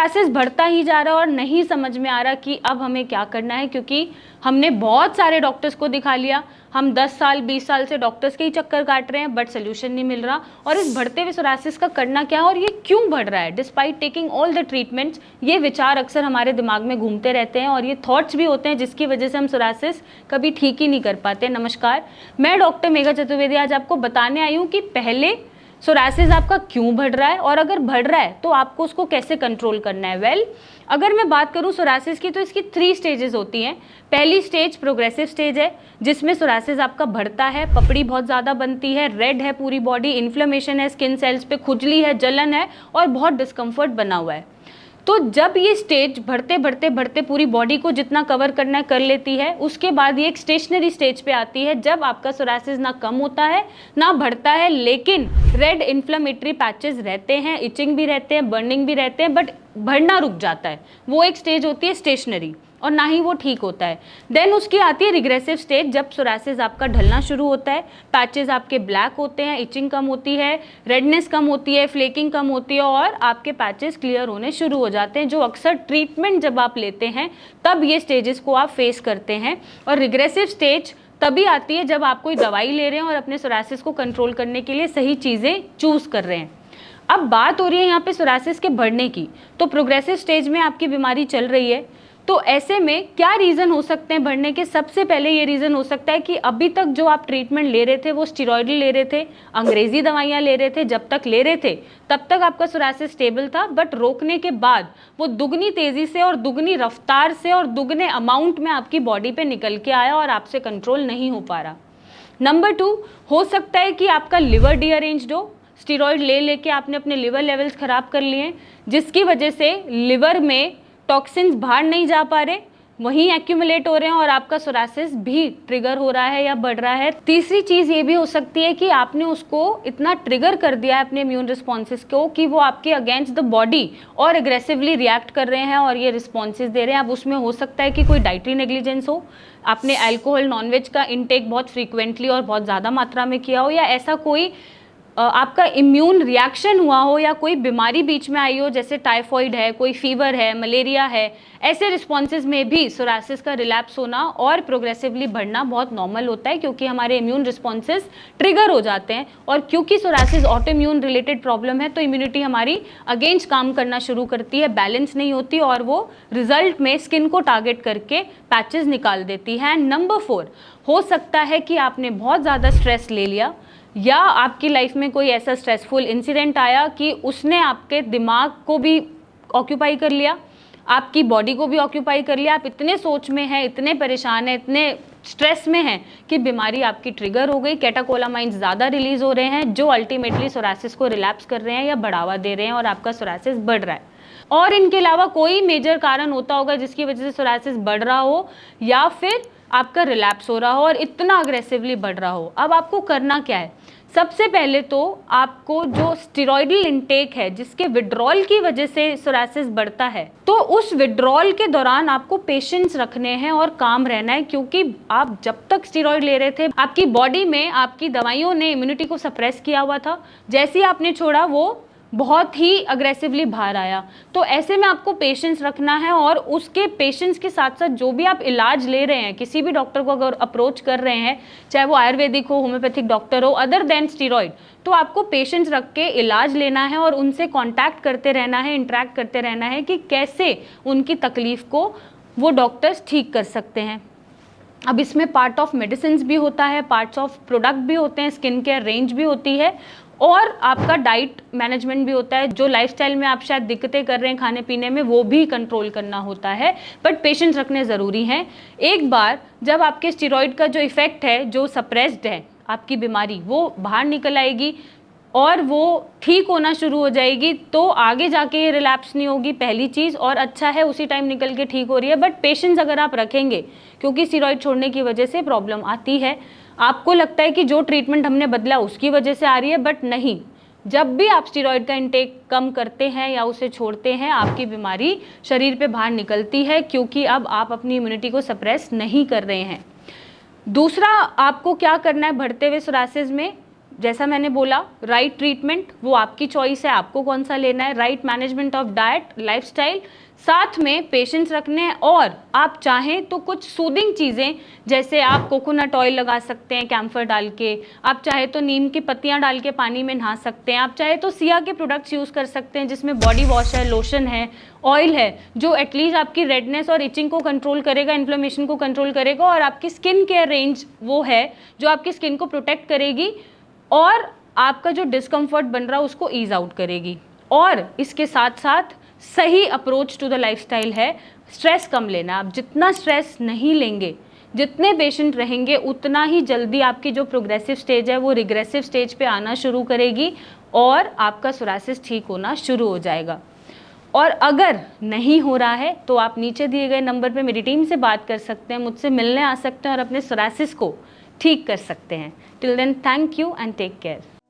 Psoriasis बढ़ता ही जा रहा है और नहीं समझ में आ रहा कि अब हमें क्या करना है, क्योंकि हमने बहुत सारे डॉक्टर्स को दिखा लिया, हम 10 साल 20 साल से डॉक्टर्स के ही चक्कर काट रहे हैं, बट सोल्यूशन नहीं मिल रहा। और इस बढ़ते हुए सोरासिस का करना क्या है और ये क्यों बढ़ रहा है despite taking all the treatments, ये विचार अक्सर हमारे दिमाग में घूमते रहते हैं और ये थॉट्स भी होते हैं जिसकी वजह से हम सोरासिस कभी ठीक ही नहीं कर पाते। नमस्कार, मैं डॉक्टर मेघा चतुर्वेदी आज आपको बताने आई हूँ कि पहले सोरासिस आपका क्यों बढ़ रहा है और अगर बढ़ रहा है तो आपको उसको कैसे कंट्रोल करना है। अगर मैं बात करूं सोरासिस की तो इसकी 3 स्टेजेस होती हैं। पहली स्टेज प्रोग्रेसिव स्टेज है जिसमें सोरासिस आपका बढ़ता है, पपड़ी बहुत ज़्यादा बनती है, रेड है पूरी बॉडी, इन्फ्लेमेशन है, स्किन सेल्स पे खुजली है, जलन है और बहुत डिस्कम्फर्ट बना हुआ है। तो जब ये स्टेज बढ़ते बढ़ते बढ़ते पूरी बॉडी को जितना कवर करना है कर लेती है, उसके बाद ये एक स्टेशनरी स्टेज पे आती है जब आपका सोरासिस ना कम होता है ना बढ़ता है, लेकिन रेड इन्फ्लेमेटरी पैचेस रहते हैं, इचिंग भी रहते हैं, बर्निंग भी रहते हैं, बट बढ़ना रुक जाता है। वो एक स्टेज होती है स्टेशनरी और ना ही वो ठीक होता है। देन उसकी आती है रिग्रेसिव स्टेज जब सोरासिस आपका ढलना शुरू होता है, पैचेस आपके ब्लैक होते हैं, इचिंग कम होती है, रेडनेस कम होती है, फ्लेकिंग कम होती है और आपके पैचेस क्लियर होने शुरू हो जाते हैं, जो अक्सर ट्रीटमेंट जब आप लेते हैं तब ये स्टेजेस को आप फेस करते हैं। और रिग्रेसिव स्टेज तभी आती है जब आप कोई दवाई ले रहे हैं और अपने सोरासिस को कंट्रोल करने के लिए सही चीज़ें चूज़ कर रहे हैं। अब बात हो रही है यहाँ पे सोरासिस के बढ़ने की, तो प्रोग्रेसिव स्टेज में आपकी बीमारी चल रही है, तो ऐसे में क्या रीज़न हो सकते हैं बढ़ने के। सबसे पहले ये रीज़न हो सकता है कि अभी तक जो आप ट्रीटमेंट ले रहे थे वो स्टेरॉइडल ले रहे थे, अंग्रेज़ी दवाइयाँ ले रहे थे, जब तक ले रहे थे तब तक आपका सोरासिस स्टेबल था, बट रोकने के बाद वो दुगनी तेज़ी से और दुगनी रफ्तार से और दुगने अमाउंट में आपकी बॉडी पे निकल के आया और आपसे कंट्रोल नहीं हो पा रहा। नंबर 2, हो सकता है कि आपका लिवर डीअरेंज्ड हो, स्टेरॉइड ले लेके आपने अपने लिवर लेवल्स ख़राब कर लिए, जिसकी वजह से लिवर में टॉक्सिन्स बाहर नहीं जा पा रहे, वहीं एक्यूमुलेट हो रहे हैं और आपका सोरासिस भी ट्रिगर हो रहा है या बढ़ रहा है। तीसरी चीज़ ये भी हो सकती है कि आपने उसको इतना ट्रिगर कर दिया है अपने इम्यून रिस्पॉन्सेस को कि वो आपके अगेंस्ट द बॉडी और एग्रेसिवली रिएक्ट कर रहे हैं और ये रिस्पॉन्सेस दे रहे हैं। अब उसमें हो सकता है कि कोई डाइटरी नेग्लिजेंस हो, आपने अल्कोहल नॉनवेज का इंटेक बहुत फ्रीक्वेंटली और बहुत ज़्यादा मात्रा में किया हो, या ऐसा कोई आपका इम्यून रिएक्शन हुआ हो या कोई बीमारी बीच में आई हो, जैसे टाइफॉइड है, कोई फीवर है, मलेरिया है। ऐसे रिस्पॉन्सेज में भी सोरासिस का रिलैप्स होना और प्रोग्रेसिवली बढ़ना बहुत नॉर्मल होता है, क्योंकि हमारे इम्यून रिस्पॉन्सेज ट्रिगर हो जाते हैं। और क्योंकि psoriasis auto immune related problem है तो इम्यूनिटी हमारी अगेंस्ट काम करना शुरू करती है, बैलेंस नहीं होती और वो रिजल्ट में स्किन को टारगेट करके पैचेस निकाल देती है। नंबर 4, हो सकता है कि आपने बहुत ज़्यादा स्ट्रेस ले लिया या आपकी लाइफ में कोई ऐसा स्ट्रेसफुल इंसिडेंट आया कि उसने आपके दिमाग को भी ऑक्यूपाई कर लिया, आपकी बॉडी को भी ऑक्यूपाई कर लिया, आप इतने सोच में हैं, इतने परेशान हैं, इतने स्ट्रेस में हैं कि बीमारी आपकी ट्रिगर हो गई, कैटाकोलामाइन्स ज़्यादा रिलीज हो रहे हैं जो अल्टीमेटली सोरासिस को रिलैप्स कर रहे हैं या बढ़ावा दे रहे हैं और आपका सोरासिस बढ़ रहा है। और इनके अलावा कोई मेजर कारण होता होगा जिसकी वजह से सोरासिस बढ़ रहा हो या फिर आपका रिलैप्स हो रहा हो और इतना अग्रेसिवली बढ़ रहा हो। अब आपको करना क्या है? सबसे पहले तो आपको जो स्टेरॉइडल इंटेक है जिसके विड्रॉल की वजह से सोरासिस बढ़ता है, तो उस विड्रॉल के दौरान आपको पेशेंस रखने हैं और काम रहना है, क्योंकि आप जब तक स्टेरॉइड ले रहे थे आपकी बॉडी में आपकी दवाइयों ने इम्यूनिटी को सप्रेस किया हुआ था, जैसे ही आपने छोड़ा वो बहुत ही अग्रेसिवली बाहर आया। तो ऐसे में आपको पेशेंस रखना है और उसके पेशेंस के साथ साथ जो भी आप इलाज ले रहे हैं, किसी भी डॉक्टर को अगर अप्रोच कर रहे हैं, चाहे वो आयुर्वेदिक हो, होम्योपैथिक डॉक्टर हो, अदर देन स्टीरॉयड, तो आपको पेशेंस रख के इलाज लेना है और उनसे कॉन्टैक्ट करते रहना है, इंटरेक्ट करते रहना है कि कैसे उनकी तकलीफ को वो डॉक्टर्स ठीक कर सकते हैं। अब इसमें पार्ट ऑफ मेडिसिन भी होता है, पार्ट्स ऑफ प्रोडक्ट भी होते हैं, स्किन केयर रेंज भी होती है और आपका डाइट मैनेजमेंट भी होता है। जो लाइफस्टाइल में आप शायद दिक्कतें कर रहे हैं खाने पीने में, वो भी कंट्रोल करना होता है, बट पेशेंस रखने ज़रूरी हैं। एक बार जब आपके स्टेरॉइड का जो इफ़ेक्ट है, जो सप्रेस्ड है आपकी बीमारी, वो बाहर निकल आएगी और वो ठीक होना शुरू हो जाएगी, तो आगे जाके ये रिलैप्स नहीं होगी, पहली चीज़। और अच्छा है उसी टाइम निकल के ठीक हो रही है, बट पेशेंस अगर आप रखेंगे, क्योंकि स्टेरॉइड छोड़ने की वजह से प्रॉब्लम आती है। आपको लगता है कि जो ट्रीटमेंट हमने बदला उसकी वजह से आ रही है, बट नहीं। जब भी आप स्टेरॉइड का इंटेक कम करते हैं या उसे छोड़ते हैं, आपकी बीमारी शरीर पे बाहर निकलती है, क्योंकि अब आप अपनी इम्यूनिटी को सप्रेस नहीं कर रहे हैं। दूसरा, आपको क्या करना है बढ़ते हुए सोरासिस में, जैसा मैंने बोला, राइट ट्रीटमेंट वो आपकी चॉइस है, आपको कौन सा लेना है, right management of diet, lifestyle, साथ में पेशेंस रखने हैं, और आप चाहें तो कुछ सूदिंग चीज़ें, जैसे आप कोकोनट ऑयल लगा सकते हैं कैम्फर डाल के, आप चाहे तो नीम की पत्तियां डाल के पानी में नहा सकते हैं, आप चाहे तो सिया के प्रोडक्ट्स यूज़ कर सकते हैं जिसमें बॉडी वॉश है, लोशन है, ऑयल है, जो एटलीस्ट आपकी रेडनेस और इचिंग को कंट्रोल करेगा, इन्फ्लेमेशन को कंट्रोल करेगा, और आपकी स्किन केयर रेंज वो है जो आपकी स्किन को प्रोटेक्ट करेगी और आपका जो डिस्कम्फर्ट बन रहा है उसको ईज आउट करेगी। और इसके साथ साथ सही अप्रोच टू द लाइफस्टाइल है, स्ट्रेस कम लेना। आप जितना स्ट्रेस नहीं लेंगे, जितने पेशेंट रहेंगे, उतना ही जल्दी आपकी जो प्रोग्रेसिव स्टेज है वो रिग्रेसिव स्टेज पे आना शुरू करेगी और आपका सोरासिस ठीक होना शुरू हो जाएगा। और अगर नहीं हो रहा है तो आप नीचे दिए गए नंबर पे मेरी टीम से बात कर सकते हैं, मुझसे मिलने आ सकते हैं और अपने सोरासिस को ठीक कर सकते हैं। Till then, thank you and take care.